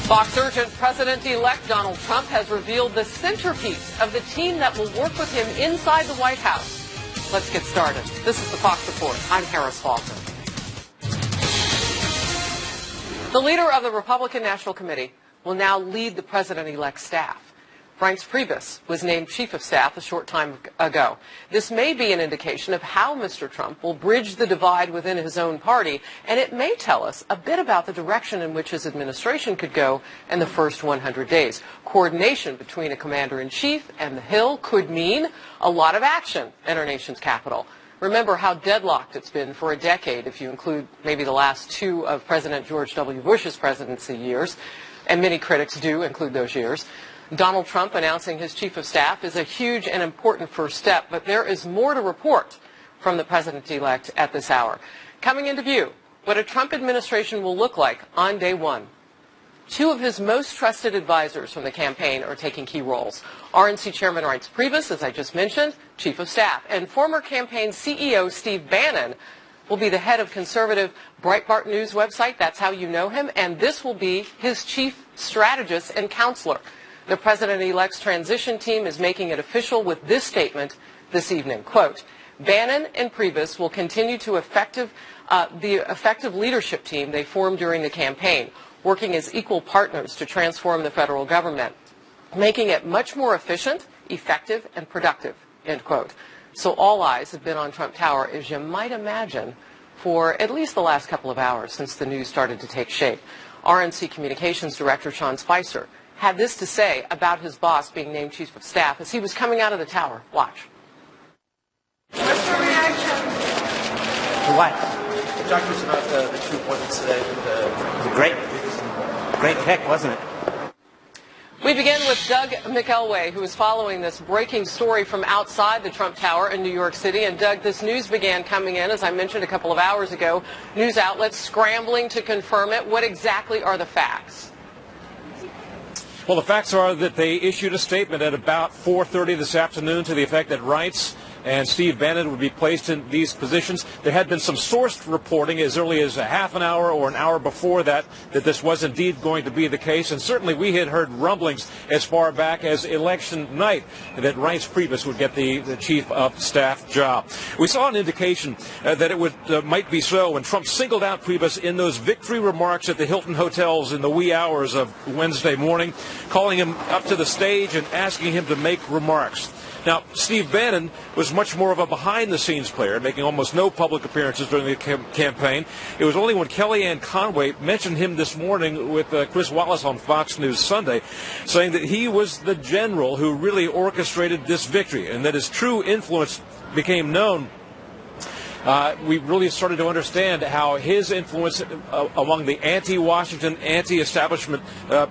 Fox urgent President-elect Donald Trump has revealed the centerpiece of the team that will work with him inside the White House. Let's get started. This is the Fox Report. I'm Harris Faulkner. The leader of the Republican National Committee will now lead the President-elect's staff. Priebus was named Chief of Staff a short time ago. This may be an indication of how Mr. Trump will bridge the divide within his own party, and it may tell us a bit about the direction in which his administration could go in the first 100 days. Coordination between a commander-in-chief and the Hill could mean a lot of action in our nation's capital. Remember how deadlocked it's been for a decade, if you include maybe the last two of President George W. Bush's presidency years, and many critics do include those years. Donald Trump announcing his chief of staff is a huge and important first step, but there is more to report from the president-elect at this hour. Coming into view, what a Trump administration will look like on day one. Two of his most trusted advisors from the campaign are taking key roles. RNC Chairman Reince Priebus, as I just mentioned, chief of staff, and former campaign CEO Steve Bannon will be the head of conservative Breitbart News website. That's how you know him, and this will be his chief strategist and counselor. The President-elect's transition team is making it official with this statement this evening. Quote, Bannon and Priebus will continue to the effective leadership team they formed during the campaign, working as equal partners to transform the federal government, making it much more efficient, effective, and productive, end quote. So all eyes have been on Trump Tower, as you might imagine, for at least the last couple of hours since the news started to take shape. RNC Communications Director Sean Spicer had this to say about his boss being named chief of staff as he was coming out of the tower. Watch. What's your reaction? To what? Talk to us about the two appointments today. Great pick, wasn't it? We begin with Doug McElway, who is following this breaking story from outside the Trump Tower in New York City. And Doug, this news began coming in, as I mentioned a couple of hours ago. News outlets scrambling to confirm it. What exactly are the facts? Well, the facts are that they issued a statement at about 4:30 this afternoon to the effect that Reince and Steve Bannon would be placed in these positions. There had been some sourced reporting as early as a half an hour or an hour before that this was indeed going to be the case. And certainly we had heard rumblings as far back as election night that Reince Priebus would get the chief of staff job. We saw an indication that it might be so when Trump singled out Priebus in those victory remarks at the Hilton hotels in the wee hours of Wednesday morning, calling him up to the stage and asking him to make remarks. Now, Steve Bannon was much more of a behind-the-scenes player, making almost no public appearances during the campaign. It was only when Kellyanne Conway mentioned him this morning with Chris Wallace on Fox News Sunday, saying that he was the general who really orchestrated this victory and that his true influence became known. We really started to understand how his influence among the anti-Washington, anti-establishment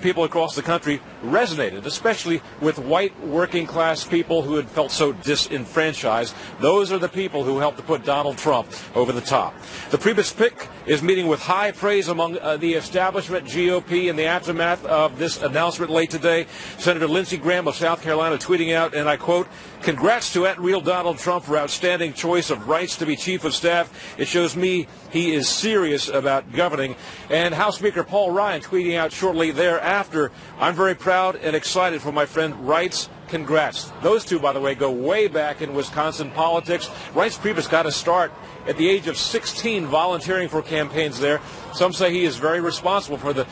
people across the country resonated, especially with white working-class people who had felt so disenfranchised. Those are the people who helped to put Donald Trump over the top. The Priebus pick is meeting with high praise among the establishment GOP in the aftermath of this announcement late today. Senator Lindsey Graham of South Carolina tweeting out, and I quote, "Congrats to @Real Donald Trump for outstanding choice of Reince to be chief of staff. It shows me he is serious about governing." And House Speaker Paul Ryan tweeting out shortly thereafter, "I'm very proud and excited for my friend Reince. Congrats." Those two, by the way, go way back in Wisconsin politics. Reince Priebus got a start at the age of 16 volunteering for campaigns there. Some say he is very responsible for the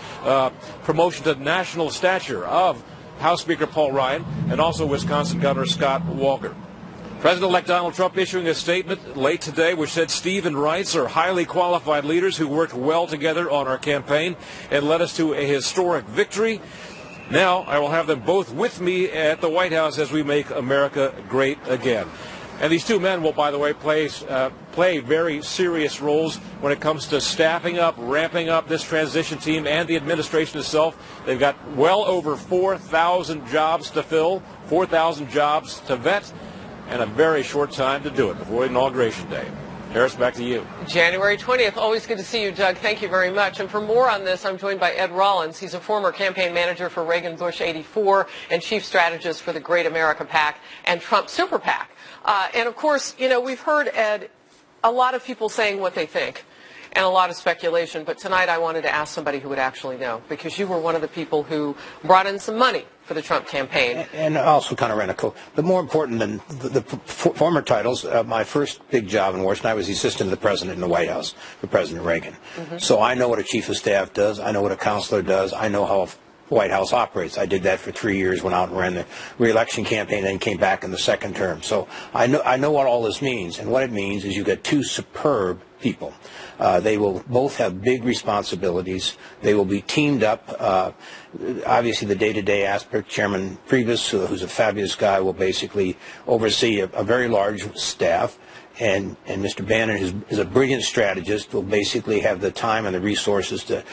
promotion to national stature of House Speaker Paul Ryan and also Wisconsin Governor Scott Walker. President-elect Donald Trump issuing a statement late today which said Steve and Reince are highly qualified leaders who worked well together on our campaign and led us to a historic victory. Now I will have them both with me at the White House as we make America great again. And these two men will, by the way, play very serious roles when it comes to staffing up, ramping up this transition team and the administration itself. They've got well over 4,000 jobs to fill, 4,000 jobs to vet, and a very short time to do it before Inauguration Day. Harris, back to you. January 20th. Always good to see you, Doug. Thank you very much. And for more on this, I'm joined by Ed Rollins. He's a former campaign manager for Reagan Bush 84 and chief strategist for the Great America PAC and Trump Super PAC. And, of course, you know, we've heard, Ed, a lot of people saying what they think. and a lot of speculation. But tonight I wanted to ask somebody who would actually know, because you were one of the people who brought in some money for the Trump campaign. And also kind of ran a but more important than the former titles, my first big job in Washington, I was the assistant to the president in the White House for President Reagan. So I know what a chief of staff does. I know what a counselor does. I know how the White House operates. I did that for 3 years, went out and ran the re-election campaign, then came back in the second term. So I know what all this means. And what it means is you get two superb people. They will both have big responsibilities. They will be teamed up. Obviously, the day-to-day aspect, Chairman Priebus, who's a fabulous guy, will basically oversee a very large staff. And Mr. Bannon is a brilliant strategist, will basically have the time and the resources to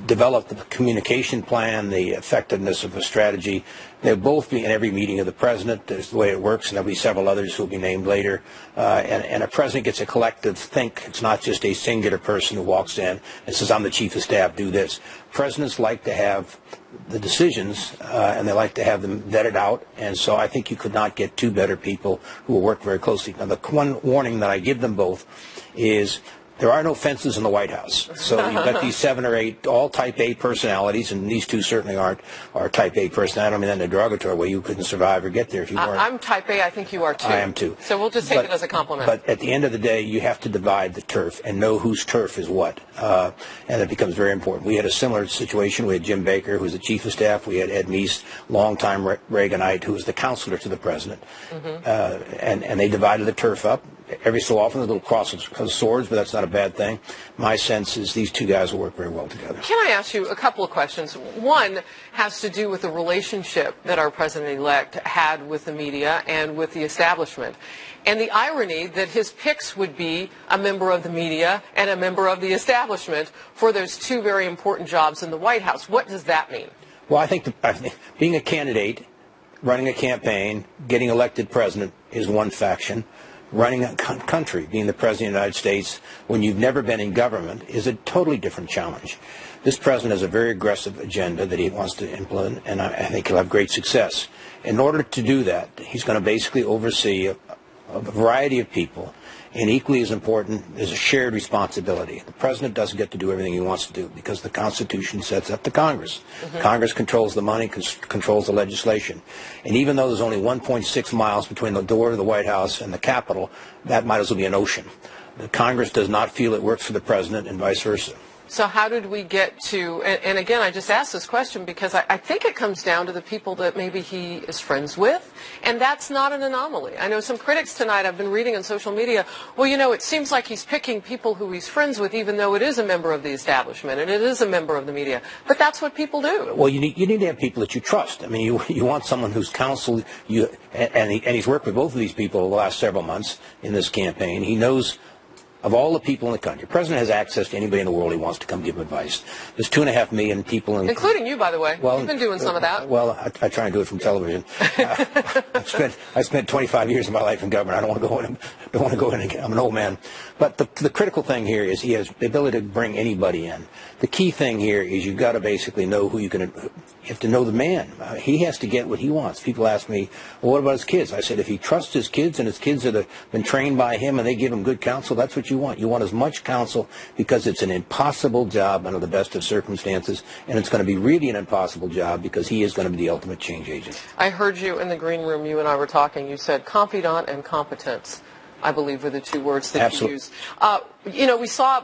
develop the communication plan, the effectiveness of a strategy. They'll both be in every meeting of the president. That's the way it works, and there'll be several others who will be named later. And a president gets a collective think. It's not just a singular person who walks in and says, I'm the chief of staff, do this. Presidents like to have the decisions, and they like to have them vetted out. And so I think you could not get two better people who will work very closely. Now, the one warning that I give them both is there are no fences in the White House. So you've got these 7 or 8 all type A personalities, and these two certainly are type A personalities. I don't mean that in a derogatory way. You couldn't survive or get there if you weren't. I'm type A. I think you are too. I am too. So we'll just take it as a compliment. But at the end of the day, you have to divide the turf and know whose turf is what. And it becomes very important. We had a similar situation. We had Jim Baker, who was the chief of staff. We had Ed Meese, longtime Reaganite, who was the counselor to the president. And they divided the turf up. Every so often, a little cross of swords, but that's not a bad thing. My sense is these two guys will work very well together. Can I ask you a couple of questions? One has to do with the relationship that our president-elect had with the media and with the establishment, and the irony that his picks would be a member of the media and a member of the establishment for those two very important jobs in the White House. What does that mean? Well, I think being a candidate, running a campaign, getting elected president is one faction. Running a country, being the President of the United States, when you've never been in government, is a totally different challenge. This president has a very aggressive agenda that he wants to implement, and I think he'll have great success. In order to do that, he's going to basically oversee a variety of people, and equally as important is a shared responsibility. The president doesn't get to do everything he wants to do because the Constitution sets up the Congress. Congress controls the money, controls the legislation. And even though there's only 1.6 miles between the door of the White House and the Capitol, that might as well be an ocean. The Congress does not feel it works for the president and vice versa. So how did we get to, and again, I just asked this question because I think it comes down to the people that maybe he is friends with, and that's not an anomaly. I know some critics tonight, I've been reading on social media, well, you know, it seems like he's picking people who he's friends with, even though it is a member of the establishment and it is a member of the media. But that's what people do. Well, you need to have people that you trust. I mean, you want someone who's counseled you, and he's worked with both of these people the last several months in this campaign. He knows of all the people in the country. The president has access to anybody in the world he wants to come give him advice. There's 2.5 million people, including you, by the way. Well, you've been doing some of that. Well, I try and do it from television. I spent 25 years of my life in government. I don't want to go in again. I'm an old man. But the critical thing here is he has the ability to bring anybody in. The key thing here is you've got to basically know who you have to know the man. He has to get what he wants. People ask me, well, what about his kids? I said, if he trusts his kids and his kids that have been trained by him and they give him good counsel, that's what you want. You want as much counsel because it's an impossible job under the best of circumstances, and it's going to be really an impossible job because he is going to be the ultimate change agent. I heard you in the green room. You and I were talking. You said confidant and competence, I believe, were the two words that you used. You know, we saw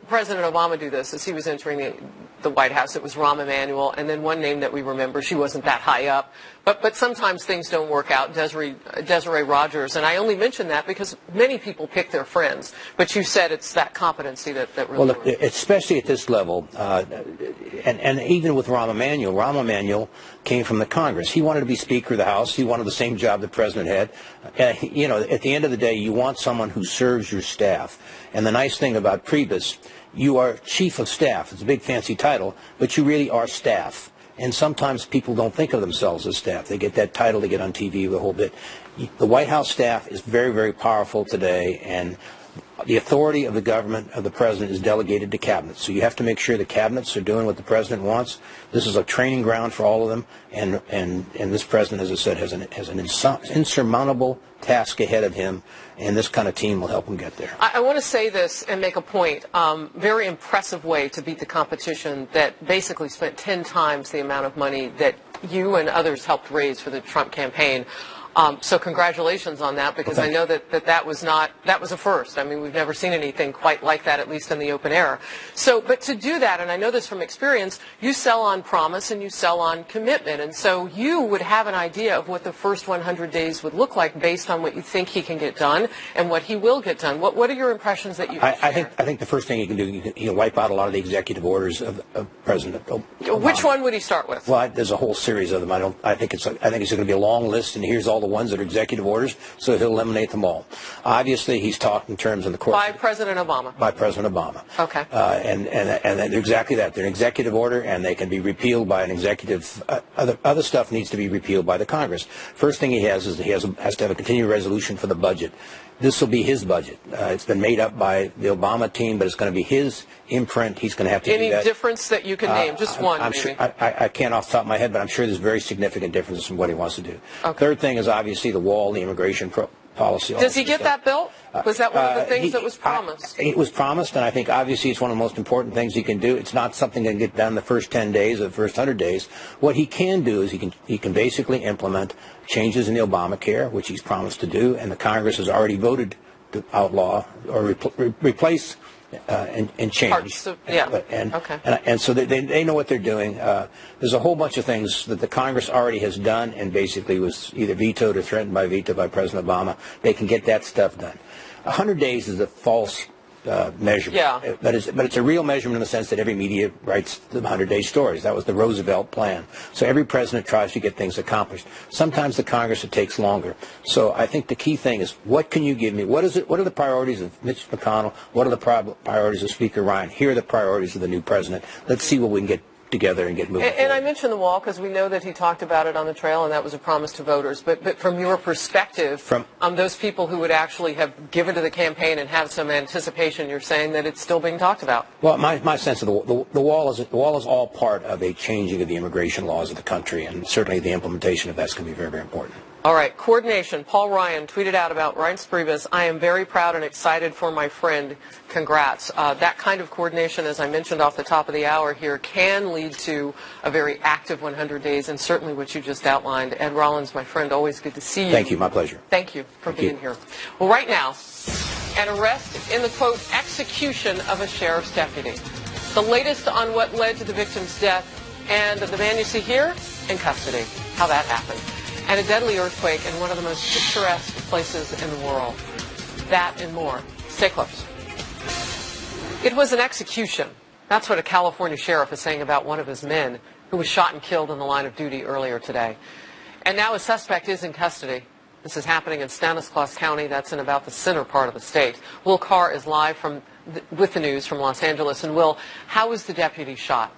President Obama do this as he was entering the White House. It was Rahm Emanuel, and then one name that we remember, she wasn't that high up. But sometimes things don't work out, Desiree Rogers. And I only mention that because many people pick their friends. But you said it's that competency that really Well, look, especially at this level, and even with Rahm Emanuel came from the Congress. He wanted to be Speaker of the House. He wanted the same job the President had. You know, at the end of the day, you want someone who serves your staff. And the nice thing about Priebus, you are Chief of Staff. It's a big fancy title, but you really are staff. And sometimes people don't think of themselves as staff. They get that title, they get on TV the whole bit. The White House staff is very, very powerful today, and the authority of the government, of the president, is delegated to cabinets. So you have to make sure the cabinets are doing what the president wants. This is a training ground for all of them, and this president, as I said, has an insurmountable task ahead of him, and this kind of team will help him get there. I want to say this and make a point. Very impressive way to beat the competition that basically spent 10 times the amount of money that you and others helped raise for the Trump campaign. So congratulations on that, because I know that was a first. I mean, we've never seen anything quite like that, at least in the open air. So, but to do that, and I know this from experience, you sell on promise and you sell on commitment. And so you would have an idea of what the first 100 days would look like based on what you think he can get done and what he will get done. What are your impressions that you I think the first thing he can do, he can wipe out a lot of the executive orders of President Obama. Which one would he start with? Well, there's a whole series of them. I think it's going to be a long list, and here's all the ones that are executive orders, so he'll eliminate them all. Obviously, he's talked in terms of the course. By President Obama. By President Obama. Okay. And they're exactly that. They're an executive order, and they can be repealed by an executive. Other stuff needs to be repealed by the Congress. First thing he has is he has to have a continuing resolution for the budget. This will be his budget. It's been made up by the Obama team, but it's going to be his imprint. He's going to have to do that. Any difference that you can name? Just one, I'm maybe. sure, I can't off the top of my head, but I'm sure there's very significant differences in what he wants to do. Okay. Third thing is obviously the wall, the immigration policy. Does he get that built? Was that one of the things that was promised? It was promised, and I think obviously it's one of the most important things he can do. It's not something that can get done the first 10 days or the first 100 days. What he can do is he can basically implement changes in the Obamacare, which he's promised to do, and the Congress has already voted to outlaw or replace and change. Parts of, yeah. Okay. And so they know what they're doing. There's a whole bunch of things that the Congress already has done and basically was either vetoed or threatened by veto by President Obama. They can get that stuff done. 100 days is a false measurement. Yeah. But it's a real measurement in the sense that every media writes the 100-day stories. That was the Roosevelt plan. So every president tries to get things accomplished. Sometimes the Congress, it takes longer. So I think the key thing is, what can you give me? What are the priorities of Mitch McConnell? What are the priorities of Speaker Ryan? Here are the priorities of the new president. Let's see what we can get together and get moving. And I mentioned the wall because we know that he talked about it on the trail, and that was a promise to voters. But from your perspective, from those people who would actually have given to the campaign and have some anticipation, you're saying that it's still being talked about. Well, my sense of the wall is all part of a changing of the immigration laws of the country, and certainly the implementation of that's going to be very, very important. All right, coordination. Paul Ryan tweeted out about Reince Priebus. I am very proud and excited for my friend. Congrats. That kind of coordination, as I mentioned off the top of the hour here, can lead to a very active 100 days, and certainly what you just outlined. Ed Rollins, my friend, always good to see you. Thank you. My pleasure. Thank you for being here. Well, right now, an arrest in the, quote, execution of a sheriff's deputy. The latest on what led to the victim's death, and the man you see here in custody. How that happened. And a deadly earthquake in one of the most picturesque places in the world. That and more. Stay close. It was an execution. That's what a California sheriff is saying about one of his men who was shot and killed in the line of duty earlier today. And now a suspect is in custody. This is happening in Stanislaus County. That's in about the center part of the state. Will Carr is live with the news from Los Angeles. And Will, how was the deputy shot?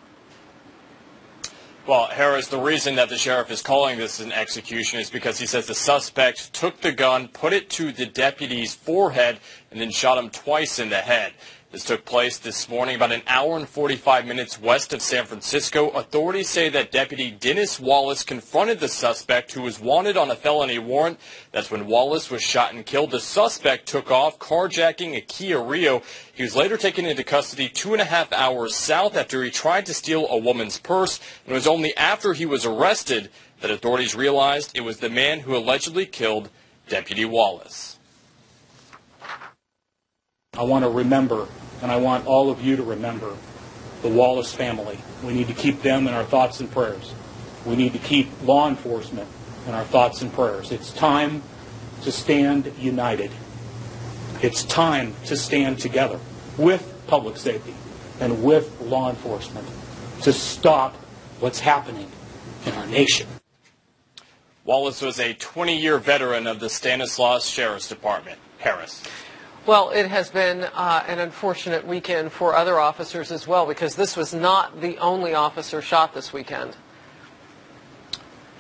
Well, Harris, the reason that the sheriff is calling this an execution is because he says the suspect took the gun, put it to the deputy's forehead, and then shot him twice in the head. This took place this morning about an hour and 45 minutes west of San Francisco. Authorities say that Deputy Dennis Wallace confronted the suspect, who was wanted on a felony warrant. That's when Wallace was shot and killed. The suspect took off, carjacking a Kia Rio. He was later taken into custody 2.5 hours south after he tried to steal a woman's purse. And it was only after he was arrested that authorities realized it was the man who allegedly killed Deputy Wallace. I want to remember, and I want all of you to remember, the Wallace family. We need to keep them in our thoughts and prayers. We need to keep law enforcement in our thoughts and prayers. It's time to stand united. It's time to stand together with public safety and with law enforcement to stop what's happening in our nation. Wallace was a 20-year veteran of the Stanislaus Sheriff's Department. Harris. Well, it has been an unfortunate weekend for other officers as well, because this was not the only officer shot this weekend.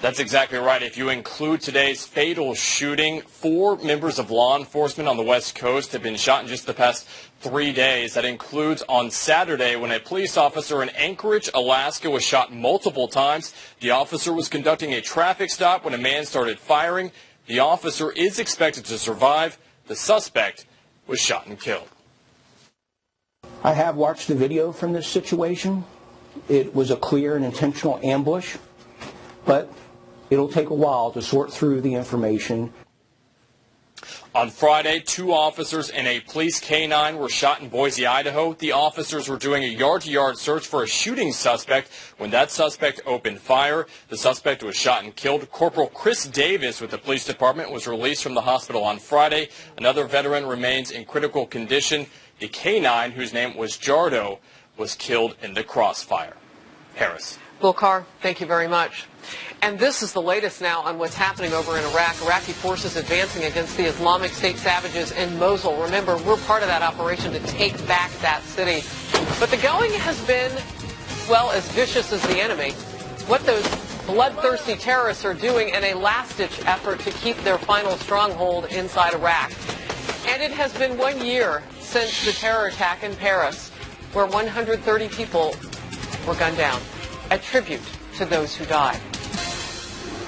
That's exactly right. If you include today's fatal shooting, 4 members of law enforcement on the West Coast have been shot in just the past 3 days. That includes on Saturday when a police officer in Anchorage, Alaska was shot multiple times. The officer was conducting a traffic stop when a man started firing. The officer is expected to survive. The suspect was shot and killed. I have watched the video from this situation. It was a clear and intentional ambush, but it'll take a while to sort through the information. On Friday, 2 officers and a police K-9 were shot in Boise, Idaho. The officers were doing a yard-to-yard search for a shooting suspect when that suspect opened fire. The suspect was shot and killed. Corporal Chris Davis with the police department was released from the hospital on Friday. Another veteran remains in critical condition. The K-9, whose name was Jardo, was killed in the crossfire. Harris. Bill Carr, thank you very much. And this is the latest now on what's happening over in Iraq. Iraqi forces advancing against the Islamic State savages in Mosul. Remember, we're part of that operation to take back that city. But the going has been, well, as vicious as the enemy. What those bloodthirsty terrorists are doing in a last-ditch effort to keep their final stronghold inside Iraq. And it has been 1 year since the terror attack in Paris, where 130 people were gunned down. A tribute to those who died.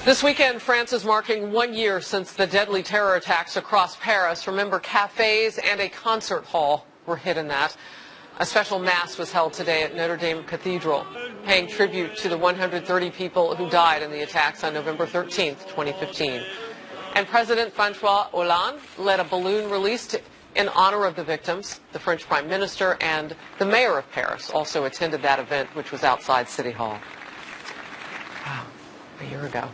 This weekend, France is marking 1 year since the deadly terror attacks across Paris. Remember, cafes and a concert hall were hit in that. A special mass was held today at Notre Dame Cathedral, paying tribute to the 130 people who died in the attacks on November 13th, 2015. And President François Hollande led a balloon release in honor of the victims. The French Prime Minister and the Mayor of Paris also attended that event, which was outside City Hall. Wow, a year ago.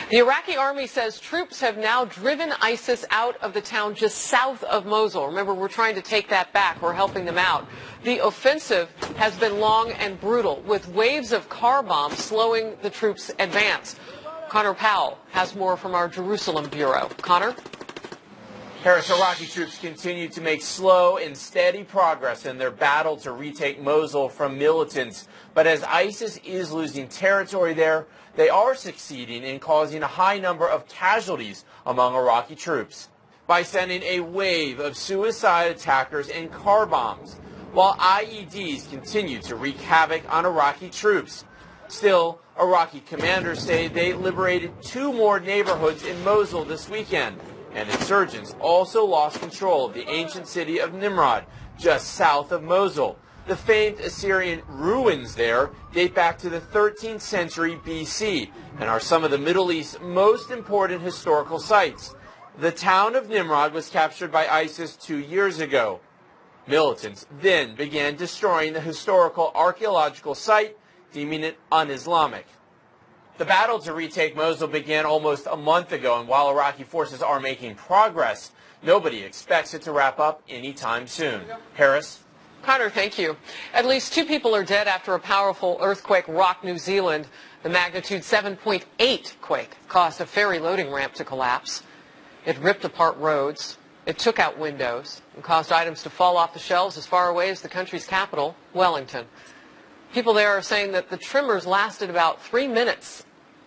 The Iraqi army says troops have now driven ISIS out of the town just south of Mosul. Remember, we're trying to take that back. We're helping them out. The offensive has been long and brutal, with waves of car bombs slowing the troops' advance. Connor Powell has more from our Jerusalem bureau. Connor? Harris, Iraqi troops continue to make slow and steady progress in their battle to retake Mosul from militants. But as ISIS is losing territory there, they are succeeding in causing a high number of casualties among Iraqi troops by sending a wave of suicide attackers and car bombs, while IEDs continue to wreak havoc on Iraqi troops. Still, Iraqi commanders say they liberated 2 more neighborhoods in Mosul this weekend, and insurgents also lost control of the ancient city of Nimrod, just south of Mosul. The famed Assyrian ruins there date back to the 13th century BC and are some of the Middle East's most important historical sites. The town of Nimrod was captured by ISIS 2 years ago. Militants then began destroying the historical archaeological site, deeming it un-Islamic. The battle to retake Mosul began almost a month ago, and while Iraqi forces are making progress, nobody expects it to wrap up anytime soon. Harris? Connor, thank you. At least 2 people are dead after a powerful earthquake rocked New Zealand. The magnitude 7.8 quake caused a ferry loading ramp to collapse. It ripped apart roads. It took out windows and caused items to fall off the shelves as far away as the country's capital, Wellington. People there are saying that the tremors lasted about 3 minutes.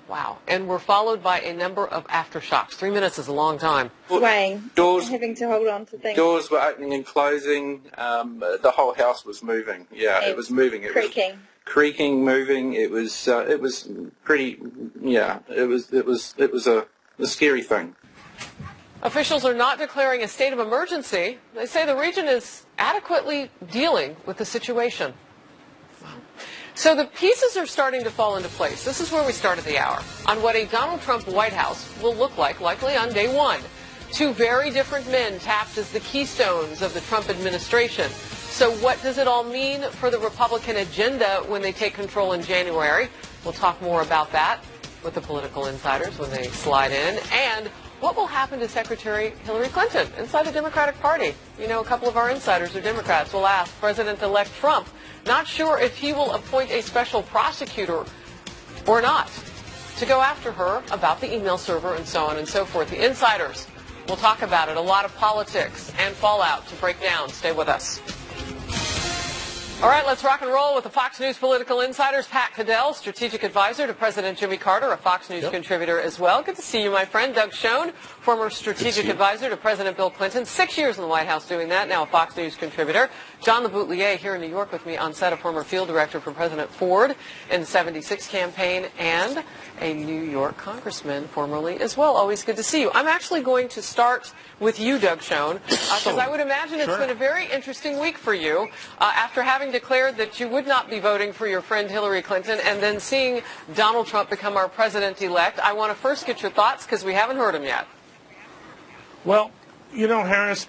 Wow. And were followed by a number of aftershocks. 3 minutes is a long time. Wayne, doors, having to hold on to things. Doors were opening and closing. The whole house was moving. Yeah, it was moving. It creaking. Was creaking, moving. It was pretty. Yeah, it was a scary thing. Officials are not declaring a state of emergency. They say the region is adequately dealing with the situation. So the pieces are starting to fall into place. This is where we started the hour, on what a Donald Trump White House will look like, likely on day 1. 2 very different men tapped as the keystones of the Trump administration. So what does it all mean for the Republican agenda when they take control in January? We'll talk more about that with the political insiders when they slide in. And what will happen to Secretary Hillary Clinton inside the Democratic Party? You know, a couple of our insiders are Democrats. We'll ask President-elect Trump, not sure if he will appoint a special prosecutor or not, to go after her about the email server and so on and so forth. The insiders will talk about it. A lot of politics and fallout to break down. Stay with us. All right, let's rock and roll with the Fox News political insiders. Pat Caddell, strategic advisor to President Jimmy Carter, a Fox News contributor as well. Good to see you, my friend. Doug Schoen, former strategic advisor to President Bill Clinton, 6 years in the White House doing that, now a Fox News contributor. John LeBoutelier here in New York with me on set, a former field director for President Ford in the 76 campaign, and a New York congressman formerly as well. Always good to see you. I'm actually going to start with you, Doug Schoen, because I would imagine it's been a very interesting week for you after having declared that you would not be voting for your friend Hillary Clinton and then seeing Donald Trump become our president-elect. I want to first get your thoughts because we haven't heard him yet. Well, you know, Harris,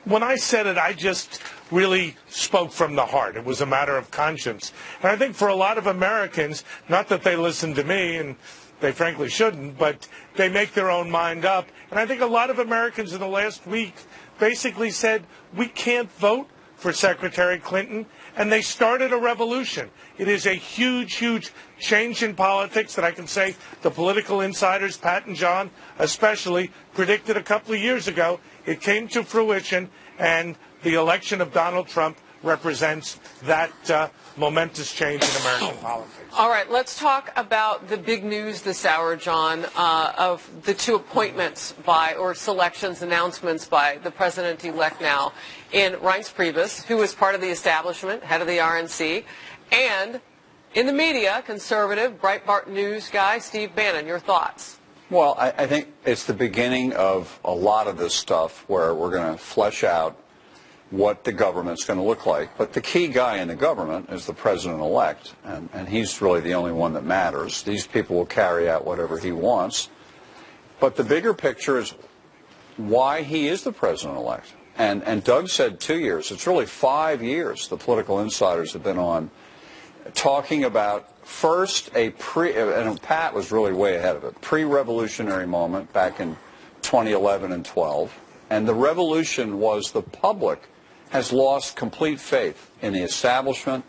when I said it, I just really spoke from the heart. It was a matter of conscience. And I think for a lot of Americans, not that they listen to me, and they frankly shouldn't, but they make their own mind up. And I think a lot of Americans in the last week basically said, we can't vote for Secretary Clinton, and they started a revolution. It is a huge, huge change in politics that I can say the political insiders, Pat and John especially, predicted a couple of years ago. It came to fruition, and the election of Donald Trump represents that momentous change in American politics. All right, let's talk about the big news this hour, John, of the two appointments or selections, announcements by the president-elect now in Reince Priebus, who is part of the establishment, head of the RNC, and in the media, conservative, Breitbart News guy, Steve Bannon. Your thoughts? Well, I think it's the beginning of a lot of this stuff where we're going to flesh out what the government's going to look like. But the key guy in the government is the president-elect, and he's really the only one that matters. These people will carry out whatever he wants. But the bigger picture is why he is the president-elect. And Doug said 2 years. It's really 5 years the political insiders have been on talking about first and Pat was really way ahead of it, pre-revolutionary moment back in 2011 and 12. And the revolution was the public has lost complete faith in the establishment,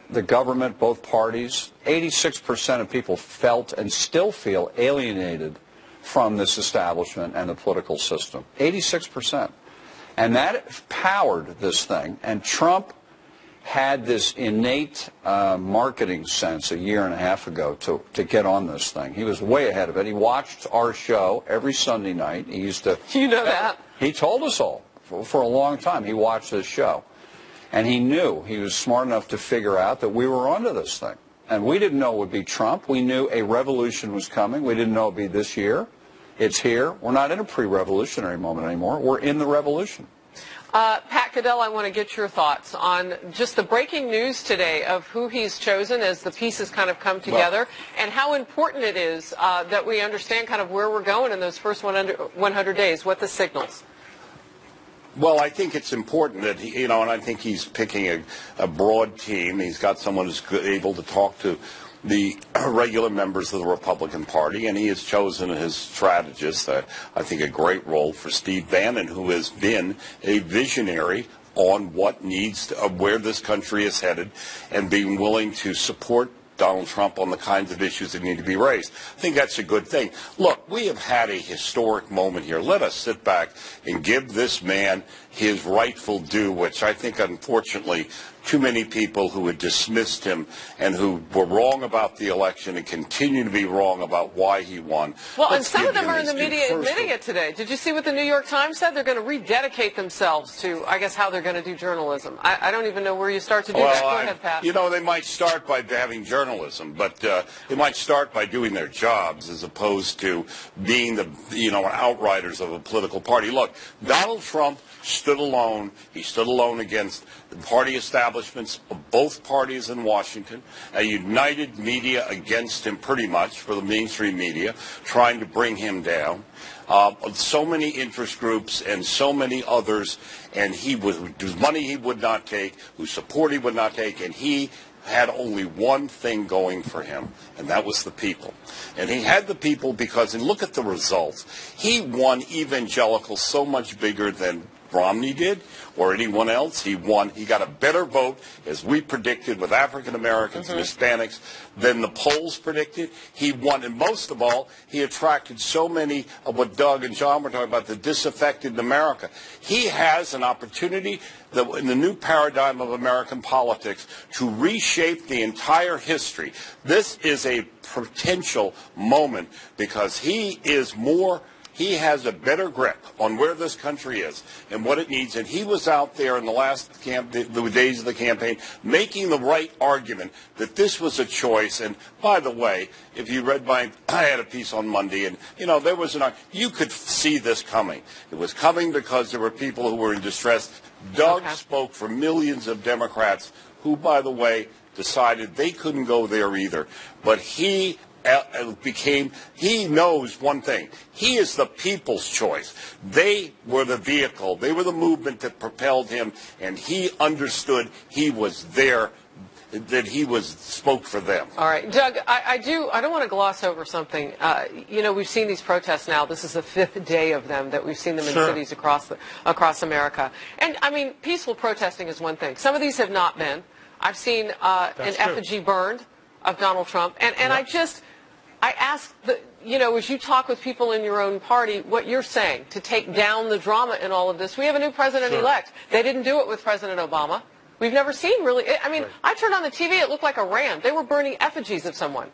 the government, both parties. 86% of people felt and still feel alienated from this establishment and the political system. 86%. And that powered this thing. And Trump had this innate marketing sense a year and a half ago to get on this thing. He was way ahead of it. He watched our show every Sunday night. He used to... You know that. He told us all for a long time. He watched this show. And he knew, he was smart enough to figure out that we were onto this thing. And we didn't know it would be Trump. We knew a revolution was coming. We didn't know it would be this year. It's here. We're not in a pre-revolutionary moment anymore. We're in the revolution. Pat Caddell, I want to get your thoughts on just the breaking news today of who he's chosen as the pieces kind of come together, and how important it is that we understand kind of where we're going in those first 100 days, what the signals. Well, I think it's important that he, and I think he's picking a broad team. He's got someone who's able to talk to the regular members of the Republican Party, and he has chosen his strategist, I think a great role for Steve Bannon, who has been a visionary on what needs to, where this country is headed, and being willing to support Donald Trump on the kinds of issues that need to be raised. I think that's a good thing. Look, we have had a historic moment here. Let us sit back and give this man his rightful due, which I think, unfortunately, too many people who had dismissed him and who were wrong about the election and continue to be wrong about why he won. Well, and some of them are in the media admitting it today. Did you see what the New York Times said? They're going to rededicate themselves to, I guess, how they're going to do journalism. I don't even know where you start to do that. Go ahead, Pat. You know, they might start by having journalism, but they might start by doing their jobs as opposed to being the, outriders of a political party. Look, Donald Trump stood alone. He stood alone against the party establishments of both parties in Washington, a united media against him pretty much for the mainstream media, trying to bring him down. So many interest groups and so many others, and whose money he would not take, whose support he would not take, and he had only one thing going for him, and that was the people. And he had the people because, and look at the results, he won evangelicals so much bigger than Romney did or anyone else. He won. He got a better vote, as we predicted, with African Americans and Hispanics than the polls predicted. He won. And most of all, he attracted so many of what Doug and John were talking about, the disaffected in America. He has an opportunity in the new paradigm of American politics to reshape the entire history. This is a potential moment because he has a better grip on where this country is and what it needs. And he was out there in the last the days of the campaign making the right argument that this was a choice. And by the way, if you read I had a piece on Monday, and there was you could see this coming. It was coming because there were people who were in distress. Doug spoke for millions of Democrats who, by the way, decided they couldn't go there either. But he knows one thing. He is the people's choice. They were the vehicle. They were the movement that propelled him, and he understood he was there, that he spoke for them. All right, Doug, I don't want to gloss over something. We've seen these protests now. This is the 5th day of them that we've seen them in cities across America. And, I mean, peaceful protesting is one thing. Some of these have not been. I've seen an effigy burned of Donald Trump. And I ask, as you talk with people in your own party, what you're saying to take down the drama in all of this. We have a new president-elect. They didn't do it with President Obama. We've never seen really. I mean, I turned on the TV. It looked like Iran. They were burning effigies of someone.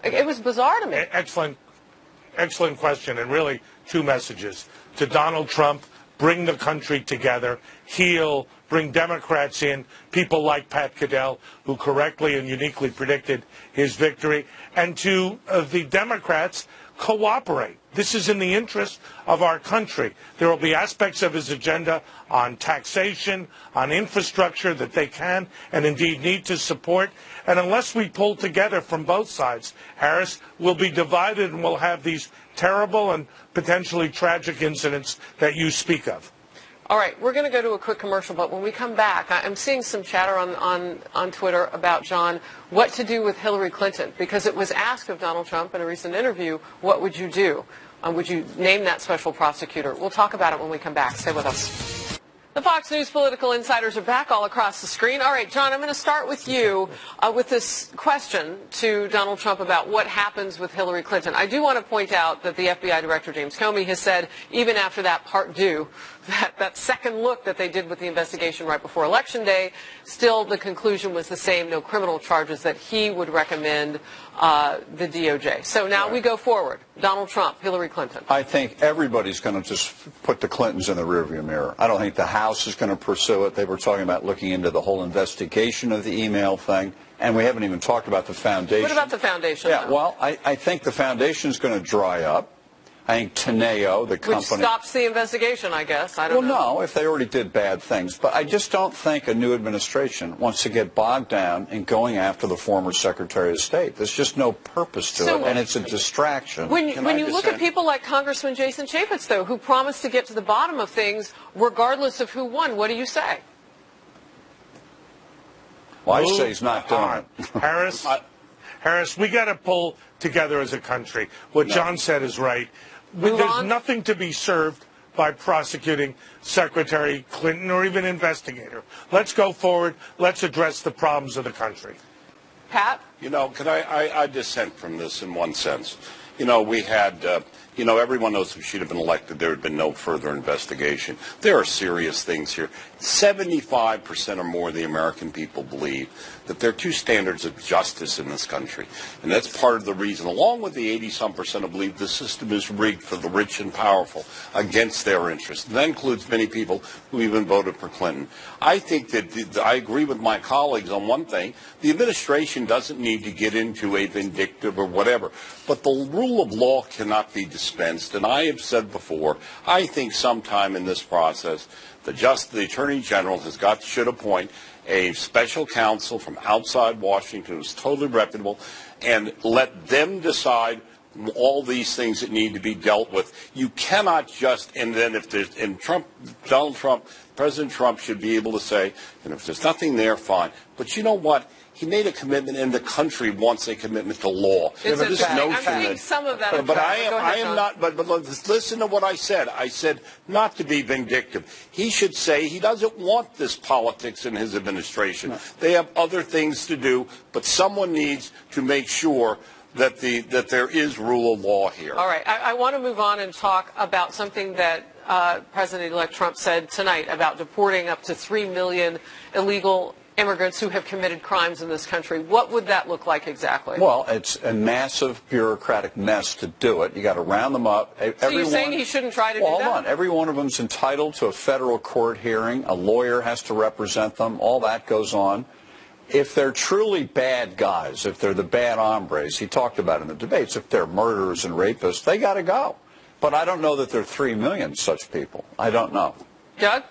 It was bizarre to me. Excellent question. And really, two messages. To Donald Trump, bring the country together, heal, bring Democrats in, people like Pat Caddell, who correctly and uniquely predicted his victory, and to the Democrats, cooperate. This is in the interest of our country. There will be aspects of his agenda on taxation, on infrastructure that they can and indeed need to support. And unless we pull together from both sides, Harris, we'll be divided and we'll have these terrible and potentially tragic incidents that you speak of. All right, we're going to go to a quick commercial, but when we come back, I'm seeing some chatter on Twitter about, John, what to do with Hillary Clinton, because it was asked of Donald Trump in a recent interview, what would you do? Would you name that special prosecutor? We'll talk about it when we come back. Stay with us. The Fox News political insiders are back all across the screen. All right, John, I'm going to start with you with this question to Donald Trump about what happens with Hillary Clinton. I do want to point out that the FBI Director James Comey has said, even after that part due, that second look that they did with the investigation right before Election Day, still the conclusion was the same, no criminal charges, that he would recommend the DOJ. So now we go forward. Donald Trump, Hillary Clinton. I think everybody's going to just put the Clintons in the rearview mirror. I don't think the House is going to pursue it. They were talking about looking into the whole investigation of the email thing, and we haven't even talked about the foundation. What about the foundation? Yeah, well, I think the foundation is going to dry up. I think Teneo, the company... Which stops the investigation, I guess. I don't know. Well, no, if they already did bad things. But I just don't think a new administration wants to get bogged down in going after the former Secretary of State. There's just no purpose to it, and it's a distraction. When you look at people like Congressman Jason Chaffetz, though, who promised to get to the bottom of things regardless of who won, what do you say? Well, I say he's not doing it. Harris, we got to pull together as a country. What John said is right. There's nothing to be served by prosecuting Secretary Clinton or even investigator. Let's go forward. Let's address the problems of the country. Pat? Can I dissent from this in one sense. We had, everyone knows if she'd have been elected, there had been no further investigation. There are serious things here. 75% or more of the American people believe that there are two standards of justice in this country. And that's part of the reason, along with the 80-some% who believe the system is rigged for the rich and powerful against their interests. And that includes many people who even voted for Clinton. I think that I agree with my colleagues on one thing. The administration doesn't need to get into a vindictive or whatever. But the rule of law cannot be dispensed. And I have said before, I think sometime in this process, the Attorney General should appoint a special counsel from outside Washington who's totally reputable and let them decide all these things that need to be dealt with. You cannot just, and then if there's, and President Trump should be able to say, and if there's nothing there, fine. But you know what? he made a commitment, and the country wants a commitment to law. It's This I'm notion seeing that, some of that. but I am not. But listen to what I said. I said not to be vindictive. He should say he doesn't want this politics in his administration. No. They have other things to do, but someone needs to make sure that there is rule of law here. All right. I want to move on and talk about something that President-elect Trump said tonight about deporting up to 3 million illegal immigrants who have committed crimes in this country. What would that look like exactly? Well, it's a massive bureaucratic mess to do it. You got to round them up. So you're saying he shouldn't try to do that? Hold on. Every one of them is entitled to a federal court hearing. A lawyer has to represent them. All that goes on. If they're truly bad guys, if they're the bad hombres, he talked about in the debates, if they're murderers and rapists, they got to go. But I don't know that there are 3 million such people. I don't know. Doug?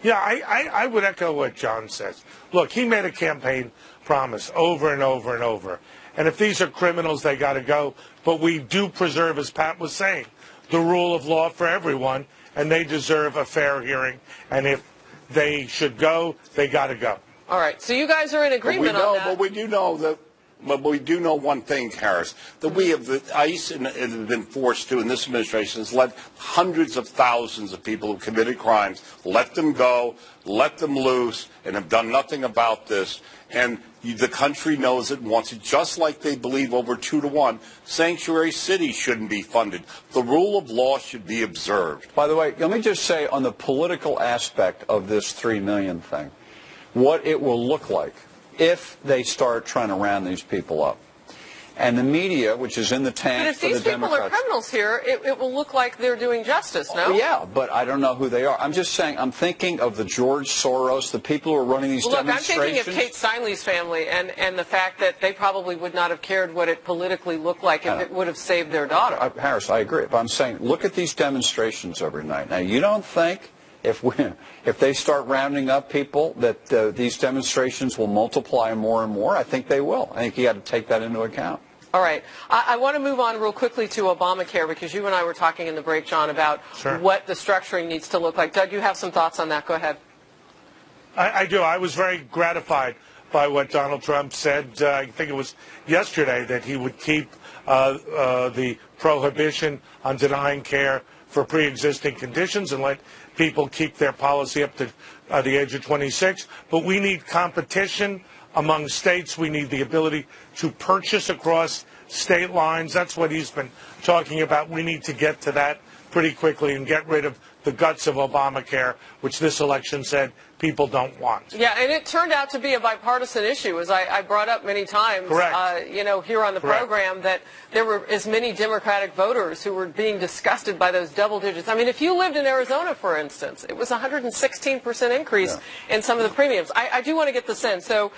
Yeah, I would echo what John says. Look, he made a campaign promise over and over and over. And if these are criminals, they got to go. But we do preserve, as Pat was saying, the rule of law for everyone, and they deserve a fair hearing. And if they should go, they got to go. All right. So you guys are in agreement on that. But we do know that. But we do know one thing, Harris, that we have ICE have been forced to, and this administration has let hundreds of thousands of people who committed crimes, let them go, let them loose, and have done nothing about this. And the country knows it and wants it, just like they believe over 2-to-1. Sanctuary cities shouldn't be funded. The rule of law should be observed. By the way, let me just say on the political aspect of this 3 million thing, what it will look like if they start trying to round these people up. And the media, which is in the tank for the Democrats. But if these people are criminals here, it will look like they're doing justice, no? Yeah, but I don't know who they are. I'm just saying, I'm thinking of the George Soros, the people who are running these demonstrations. Look, I'm thinking of Kate Steinle's family and the fact that they probably would not have cared what it politically looked like if it would have saved their daughter. Harris, I agree. But I'm saying, look at these demonstrations every night. Now, you don't think if they start rounding up people that these demonstrations will multiply more and more? I think they will. I think you got to take that into account. All right. I want to move on real quickly to Obamacare because you and I were talking in the break, John, about what the structuring needs to look like. Doug, you have some thoughts on that. Go ahead. I do. I was very gratified by what Donald Trump said. I think it was yesterday that he would keep the prohibition on denying care for pre-existing conditions and let people keep their policy up to the age of 26. But we need competition among states. We need the ability to purchase across state lines. That's what he's been talking about. We need to get to that pretty quickly and get rid of the guts of Obamacare, which this election said people don't want. Yeah, and it turned out to be a bipartisan issue, as I brought up many times, here on the program, that there were as many Democratic voters who were being disgusted by those double digits. I mean, if you lived in Arizona, for instance, it was a 116% increase in some of the premiums. I do want to get this in. So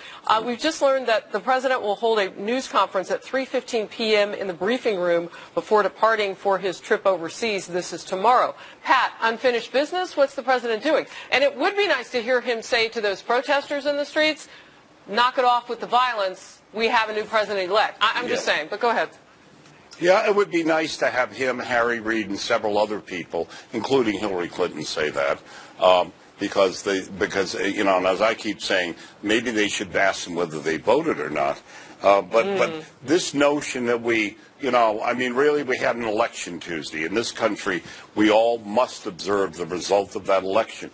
we've just learned that the president will hold a news conference at 3:15 p.m. in the briefing room before departing for his trip overseas. This is tomorrow. Pat, unfinished business? What's the president doing? And it would be nice to hear him say to those protesters in the streets, knock it off with the violence. We have a new president-elect. I'm just saying, but go ahead. Yeah, it would be nice to have him, Harry Reid, and several other people, including Hillary Clinton, say that. Because and as I keep saying, maybe they should ask them whether they voted or not. But this notion that really we had an election Tuesday. In this country, we all must observe the result of that election.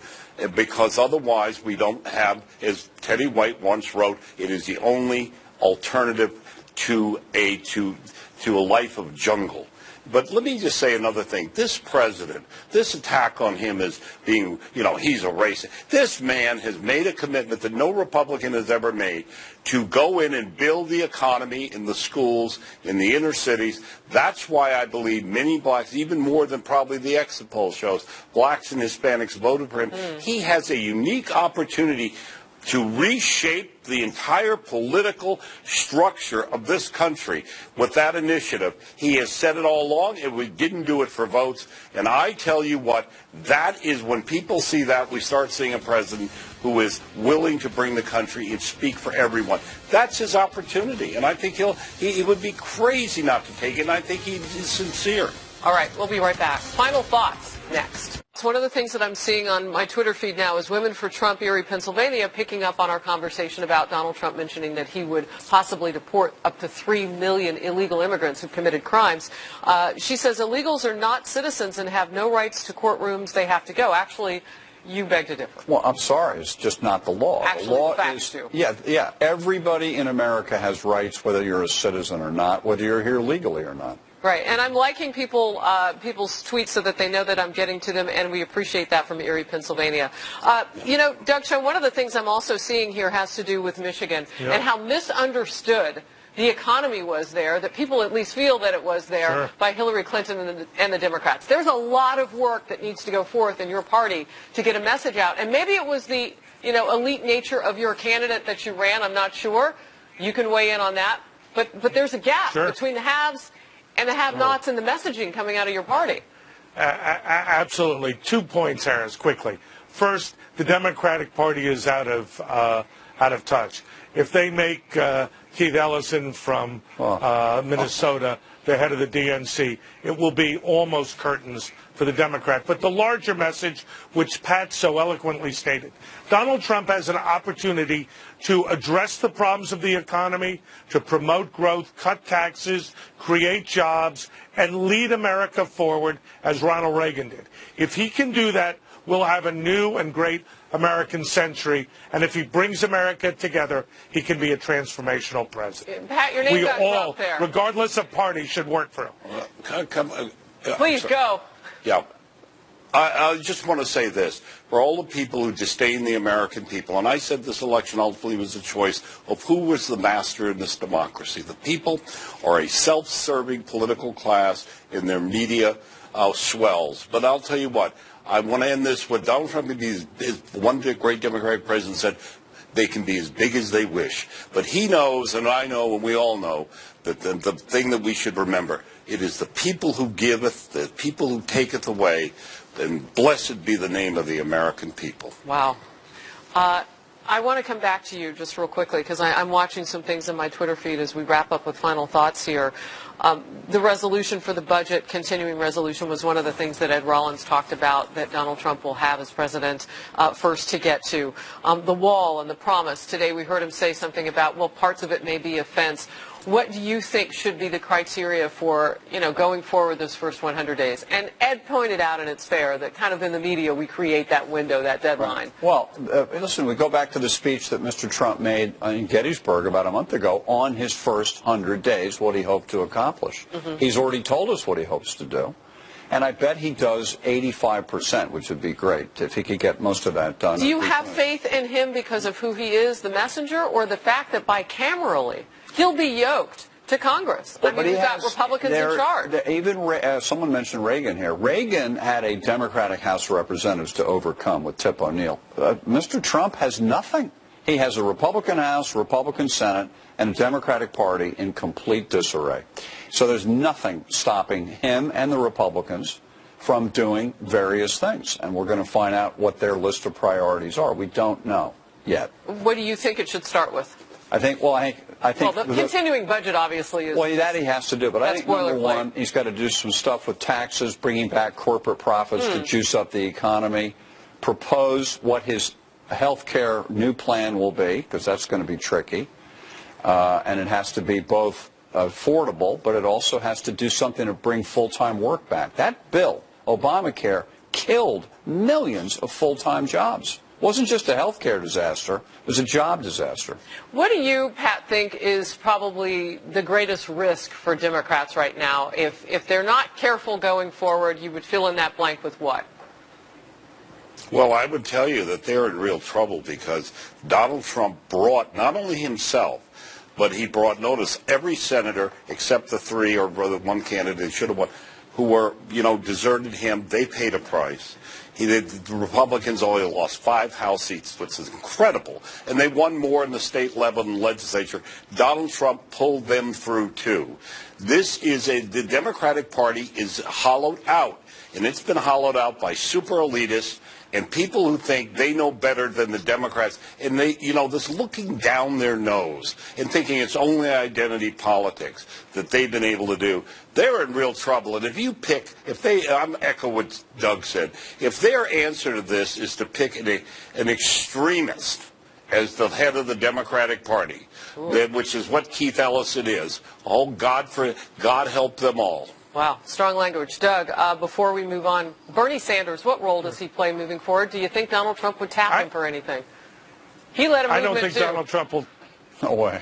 Because otherwise we don't have, as Teddy White once wrote, it is the only alternative to a life of jungle. But let me just say another thing. This president, this attack on him as being, he's a racist. This man has made a commitment that no Republican has ever made to go in and build the economy in the schools, in the inner cities. That's why I believe many blacks, even more than probably the exit poll shows, blacks and Hispanics voted for him. He has a unique opportunity to reshape the entire political structure of this country with that initiative. He has said it all along, and we didn't do it for votes. And I tell you what, that is when people see that, we start seeing a president who is willing to bring the country and speak for everyone. That's his opportunity, and I think he would be crazy not to take it, and I think he's sincere. All right, we'll be right back. Final thoughts next. One of the things that I'm seeing on my Twitter feed now is Women for Trump, Erie, Pennsylvania, picking up on our conversation about Donald Trump mentioning that he would possibly deport up to 3 million illegal immigrants who've committed crimes. She says illegals are not citizens and have no rights to courtrooms. They have to go. Actually, you beg to differ. Well, I'm sorry. It's just not the law. Actually, the law facts do. Yeah. Everybody in America has rights, whether you're a citizen or not, whether you're here legally or not. Right, and I'm liking people's tweets so that they know that I'm getting to them, and we appreciate that from Erie, Pennsylvania. You know, Doug Schoen, one of the things I'm also seeing here has to do with Michigan and how misunderstood the economy was there, that people at least feel that it was there by Hillary Clinton and the Democrats. There's a lot of work that needs to go forth in your party to get a message out, and maybe it was the elite nature of your candidate that you ran. I'm not sure. You can weigh in on that, but there's a gap between the haves and the have-nots and the messaging coming out of your party. Absolutely. 2 points, Harris, quickly. First, the Democratic Party is out of touch. If they make Keith Ellison from Minnesota the head of the DNC, it will be almost curtains for the Democrat. But the larger message, which Pat so eloquently stated, Donald Trump has an opportunity to address the problems of the economy, to promote growth, cut taxes, create jobs, and lead America forward as Ronald Reagan did. If he can do that, we'll have a new and great American century, and if he brings America together, he can be a transformational president. Pat, your name we got all, dropped there. regardless of party, should work for him. Please go. Yeah. I just want to say this. For all the people who disdain the American people, and I said this election ultimately was a choice of who was the master in this democracy. The people are a self-serving political class in their media swells. But I'll tell you what, I want to end this with Donald Trump. One great Democratic president said they can be as big as they wish. But he knows, and I know, and we all know, that the thing that we should remember, it is the people who giveth, the people who taketh away, and blessed be the name of the American people. Wow. I want to come back to you just real quickly because I'm watching some things in my Twitter feed as we wrap up with final thoughts here. The resolution for the budget, continuing resolution, was one of the things that Ed Rollins talked about that Donald Trump will have as president first to get to. The wall and the promise. Today we heard him say something about, well, parts of it may be a fence. What do you think should be the criteria for, going forward this first 100 days? And Ed pointed out, and it's fair, that kind of in the media we create that window, that deadline. Right. Well, listen, we go back to the speech that Mr. Trump made in Gettysburg about a month ago on his first 100 days, what he hoped to accomplish. He's already told us what he hopes to do. And I bet he does 85%, which would be great if he could get most of that done. Do you have faith in him because of who he is, the messenger, or the fact that bicamerally he'll be yoked to Congress? I mean, we've got Republicans in charge. Even someone mentioned Reagan here. Reagan had a Democratic House of Representatives to overcome with Tip O'Neill. Mr. Trump has nothing. He has a Republican House, Republican Senate, and a Democratic Party in complete disarray. So there's nothing stopping him and the Republicans from doing various things. And we're going to find out what their list of priorities are. We don't know yet. What do you think it should start with? I think the continuing budget obviously is. Well, that he has to do. But I think number one, he's got to do some stuff with taxes, bringing back corporate profits to juice up the economy, propose what his health care new plan will be, because that's going to be tricky. And it has to be both affordable, but it also has to do something to bring full-time work back. That bill, Obamacare, killed millions of full-time jobs. It wasn't just a health care disaster, it was a job disaster. What do you, Pat, think is probably the greatest risk for Democrats right now? If they're not careful going forward, you would fill in that blank with what? Well, I would tell you that they're in real trouble because Donald Trump brought not only himself, but he brought, notice, every senator except the three or the one candidate should have won, who were, deserted him. They paid a price. The Republicans only lost 5 House seats, which is incredible. And they won more in the state level and legislature. Donald Trump pulled them through, too. The Democratic Party is hollowed out. And it's been hollowed out by super elitists And people who think they know better than the Democrats, and they, this looking down their nose and thinking it's only identity politics that they've been able to do, they're in real trouble. And if you pick, I'm echo what Doug said, if their answer to this is to pick an extremist as the head of the Democratic Party, which is what Keith Ellison is, God help them all. Wow, strong language. Doug, before we move on, Bernie Sanders, what role does he play moving forward? Do you think Donald Trump would tap him for anything? He led a movement, I don't think Donald Trump will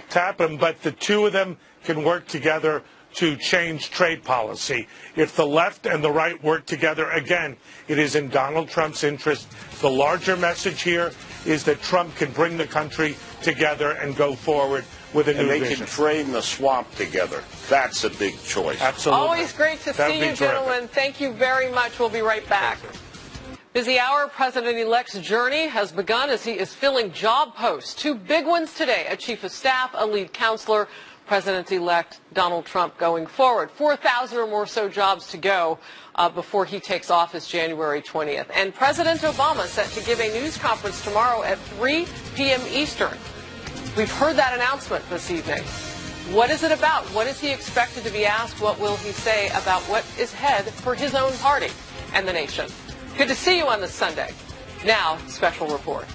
tap him, but the two of them can work together to change trade policy. If the left and the right work together, again, it is in Donald Trump's interest. The larger message here is that Trump can bring the country together and go forward with a new vision. And they can drain the swamp together. That's a big choice. Absolutely. Always great to see you, gentlemen. Thank you very much. We'll be right back. Busy hour. President-elect's journey has begun as he is filling job posts. Two big ones today, a chief of staff, a lead counselor. President-elect Donald Trump going forward. 4,000 or more so jobs to go before he takes office January 20th. And President Obama set to give a news conference tomorrow at 3 p.m. Eastern. We've heard that announcement this evening. What is it about? What is he expected to be asked? What will he say about what is ahead for his own party and the nation? Good to see you on this Sunday. Now, special report.